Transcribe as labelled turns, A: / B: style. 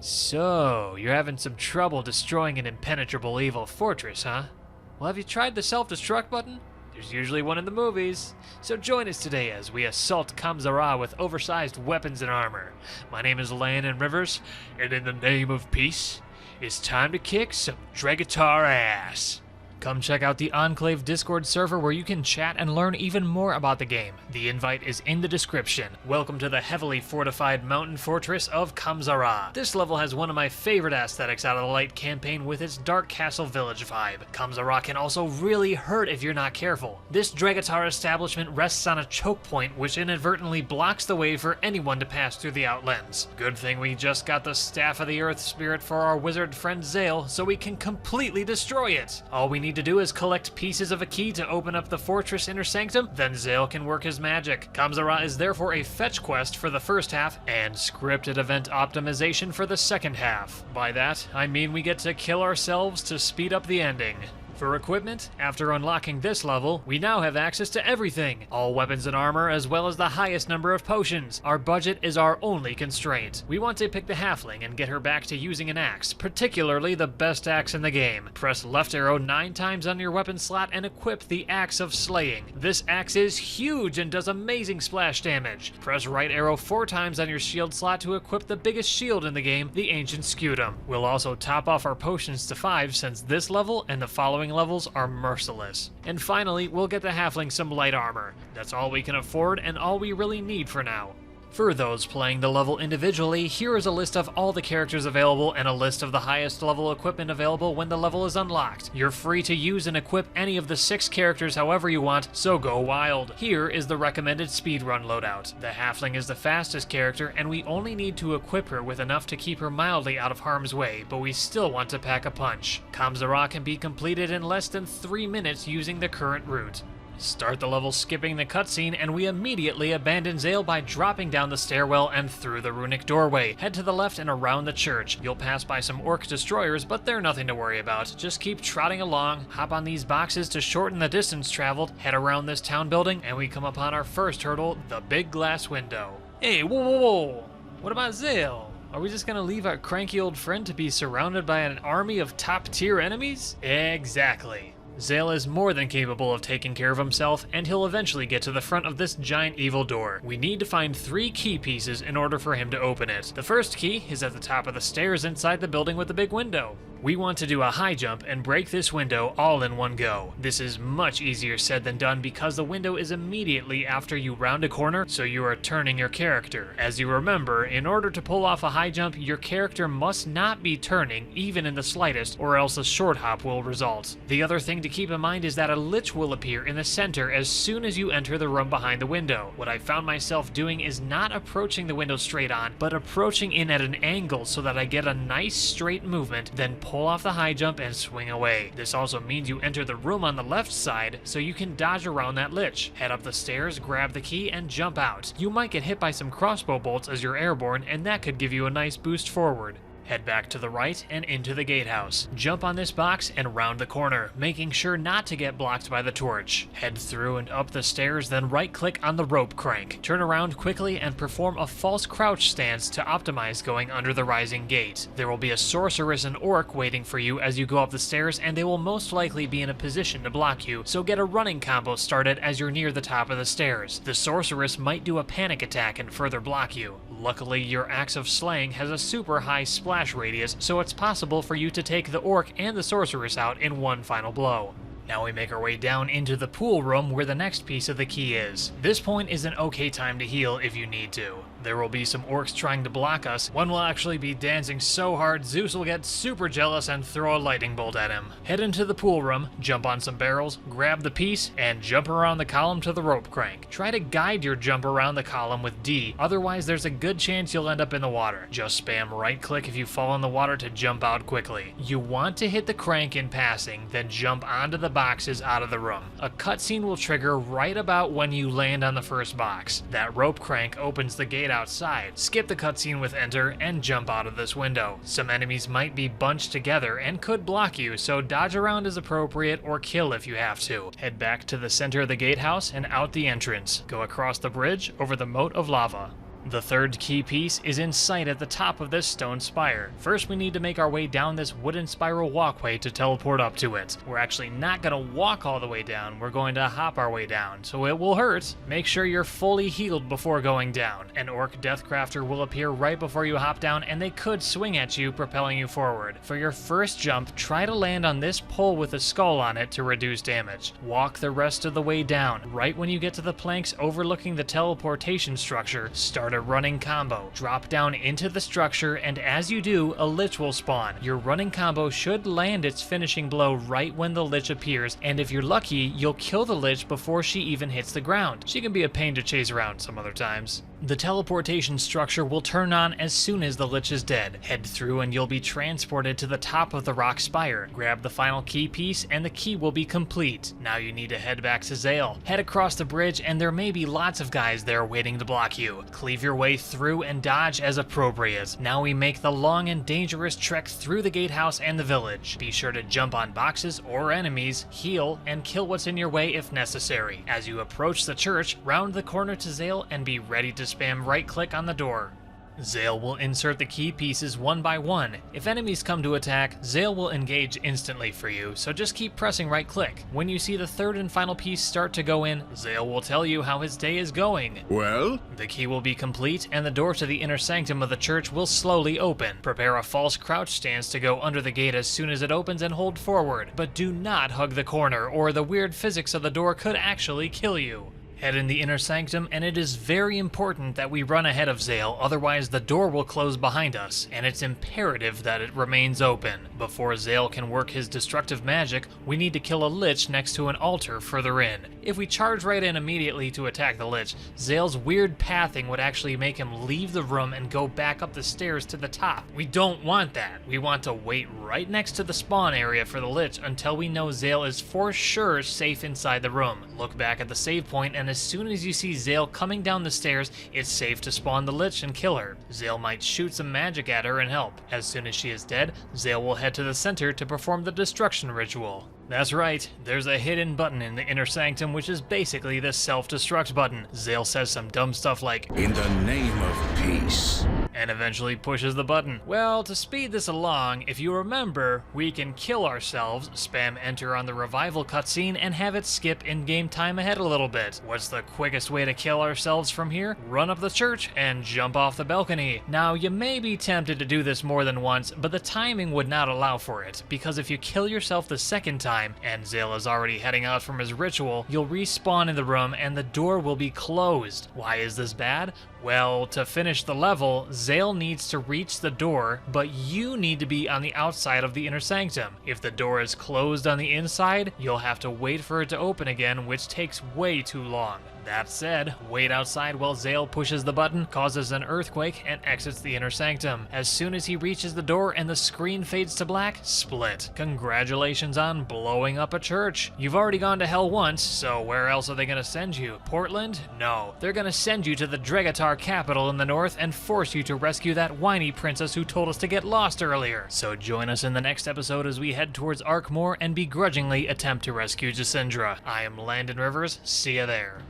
A: So, you're having some trouble destroying an impenetrable evil fortress, huh? Well, have you tried the self-destruct button? There's usually one in the movies. So join us today as we assault Kham's-Arah with oversized weapons and armor. My name is Landon Rivers, and in the name of peace, it's time to kick some Dragatar ass. Come check out the Enclave Discord server where you can chat and learn even more about the game. The invite is in the description. Welcome to the heavily fortified mountain fortress of Kham's-Arah. This level has one of my favorite aesthetics out of the Light campaign with its Dark Castle Village vibe. Kham's-Arah can also really hurt if you're not careful. This Dragatar establishment rests on a choke point which inadvertently blocks the way for anyone to pass through the Outlands. Good thing we just got the Staff of the Earth Spirit for our wizard friend Zale so we can completely destroy it. All we need to do is collect pieces of a key to open up the fortress inner sanctum, then Zale can work his magic. Kham's-Arah is therefore a fetch quest for the first half and scripted event optimization for the second half. By that, I mean we get to kill ourselves to speed up the ending. For equipment, after unlocking this level, we now have access to everything. All weapons and armor, as well as the highest number of potions. Our budget is our only constraint. We want to pick the halfling and get her back to using an axe, particularly the best axe in the game. Press left arrow 9 times on your weapon slot and equip the Axe of Slaying. This axe is huge and does amazing splash damage. Press right arrow 4 times on your shield slot to equip the biggest shield in the game, the Ancient Scutum. We'll also top off our potions to 5 since this level and the following levels are merciless. And finally, we'll get the halfling some light armor. That's all we can afford and all we really need for now. For those playing the level individually, here is a list of all the characters available and a list of the highest level equipment available when the level is unlocked. You're free to use and equip any of the 6 characters however you want, so go wild. Here is the recommended speedrun loadout. The halfling is the fastest character and we only need to equip her with enough to keep her mildly out of harm's way, but we still want to pack a punch. Kham's-Arah can be completed in less than 3 minutes using the current route. Start the level skipping the cutscene, and we immediately abandon Zale by dropping down the stairwell and through the runic doorway. Head to the left and around the church. You'll pass by some orc destroyers, but they're nothing to worry about. Just keep trotting along, hop on these boxes to shorten the distance traveled, head around this town building, and we come upon our first hurdle, the big glass window. Hey, whoa, whoa, whoa! What about Zale? Are we just gonna leave our cranky old friend to be surrounded by an army of top-tier enemies? Exactly. Zale is more than capable of taking care of himself, and he'll eventually get to the front of this giant evil door. We need to find 3 key pieces in order for him to open it. The first key is at the top of the stairs inside the building with the big window. We want to do a high jump and break this window all in one go. This is much easier said than done because the window is immediately after you round a corner, so you are turning your character. As you remember, in order to pull off a high jump, your character must not be turning, even in the slightest, or else a short hop will result. The other thing to keep in mind is that a lich will appear in the center as soon as you enter the room behind the window. What I found myself doing is not approaching the window straight on, but approaching in at an angle so that I get a nice straight movement, then pull off the high jump and swing away. This also means you enter the room on the left side so you can dodge around that lich. Head up the stairs, grab the key, and jump out. You might get hit by some crossbow bolts as you're airborne, and that could give you a nice boost forward. Head back to the right and into the gatehouse. Jump on this box and round the corner, making sure not to get blocked by the torch. Head through and up the stairs, then right-click on the rope crank. Turn around quickly and perform a false crouch stance to optimize going under the rising gate. There will be a sorceress and orc waiting for you as you go up the stairs, and they will most likely be in a position to block you, so get a running combo started as you're near the top of the stairs. The sorceress might do a panic attack and further block you. Luckily, your Axe of Slaying has a super high splash radius, so it's possible for you to take the orc and the sorceress out in one final blow. Now we make our way down into the pool room where the next piece of the key is. This point is an okay time to heal if you need to. There will be some orcs trying to block us. One will actually be dancing so hard Zeus will get super jealous and throw a lightning bolt at him. Head into the pool room, jump on some barrels, grab the piece, and jump around the column to the rope crank. Try to guide your jump around the column with D, otherwise there's a good chance you'll end up in the water. Just spam right click if you fall in the water to jump out quickly. You want to hit the crank in passing, then jump onto the boxes out of the room. A cutscene will trigger right about when you land on the first box. That rope crank opens the gate outside. Skip the cutscene with enter and jump out of this window. Some enemies might be bunched together and could block you, so dodge around as appropriate or kill if you have to. Head back to the center of the gatehouse and out the entrance. Go across the bridge over the moat of lava. The third key piece is in sight at the top of this stone spire. First, we need to make our way down this wooden spiral walkway to teleport up to it. We're actually not going to walk all the way down, we're going to hop our way down, so it will hurt. Make sure you're fully healed before going down. An orc deathcrafter will appear right before you hop down, and they could swing at you, propelling you forward. For your first jump, try to land on this pole with a skull on it to reduce damage. Walk the rest of the way down. Right when you get to the planks overlooking the teleportation structure, start a running combo. Drop down into the structure, and as you do, a lich will spawn. Your running combo should land its finishing blow right when the lich appears, and if you're lucky, you'll kill the lich before she even hits the ground. She can be a pain to chase around some other times. The teleportation structure will turn on as soon as the lich is dead. Head through and you'll be transported to the top of the rock spire. Grab the final key piece and the key will be complete. Now you need to head back to Zale. Head across the bridge and there may be lots of guys there waiting to block you. Cleave your way through and dodge as appropriate. Now we make the long and dangerous trek through the gatehouse and the village. Be sure to jump on boxes or enemies, heal, and kill what's in your way if necessary. As you approach the church, round the corner to Zale and be ready to spam right-click on the door. Zale will insert the key pieces one by one. If enemies come to attack, Zale will engage instantly for you, so just keep pressing right-click. When you see the third and final piece start to go in, Zale will tell you how his day is going.
B: Well?
A: The key will be complete, and the door to the inner sanctum of the church will slowly open. Prepare a false crouch stance to go under the gate as soon as it opens and hold forward, but do not hug the corner, or the weird physics of the door could actually kill you. Head in the inner sanctum, and it is very important that we run ahead of Zale, otherwise the door will close behind us, and it's imperative that it remains open. Before Zale can work his destructive magic, we need to kill a lich next to an altar further in. If we charge right in immediately to attack the lich, Zale's weird pathing would actually make him leave the room and go back up the stairs to the top. We don't want that. We want to wait right next to the spawn area for the lich until we know Zale is for sure safe inside the room. Look back at the save point, and as soon as you see Zale coming down the stairs, it's safe to spawn the lich and kill her. Zale might shoot some magic at her and help. As soon as she is dead, Zale will head to the center to perform the destruction ritual. That's right, there's a hidden button in the inner sanctum which is basically the self-destruct button. Zale says some dumb stuff like,
B: "In the name of peace,"
A: and eventually pushes the button. Well, to speed this along, if you remember, we can kill ourselves, spam enter on the revival cutscene, and have it skip in-game time ahead a little bit. What's the quickest way to kill ourselves from here? Run up the church and jump off the balcony. Now, you may be tempted to do this more than once, but the timing would not allow for it, because if you kill yourself the second time, and Zale is already heading out from his ritual, you'll respawn in the room and the door will be closed. Why is this bad? Well, to finish the level, Zale needs to reach the door, but you need to be on the outside of the inner sanctum. If the door is closed on the inside, you'll have to wait for it to open again, which takes way too long. That said, wait outside while Zale pushes the button, causes an earthquake, and exits the inner sanctum. As soon as he reaches the door and the screen fades to black, split. Congratulations on blowing up a church. You've already gone to hell once, so where else are they gonna send you? Portland? No. They're gonna send you to the Dregatar capital in the north and force you to rescue that whiny princess who told us to get lost earlier. So join us in the next episode as we head towards Arkmoor and begrudgingly attempt to rescue Jasindra. I am Landon Rivers, see ya there.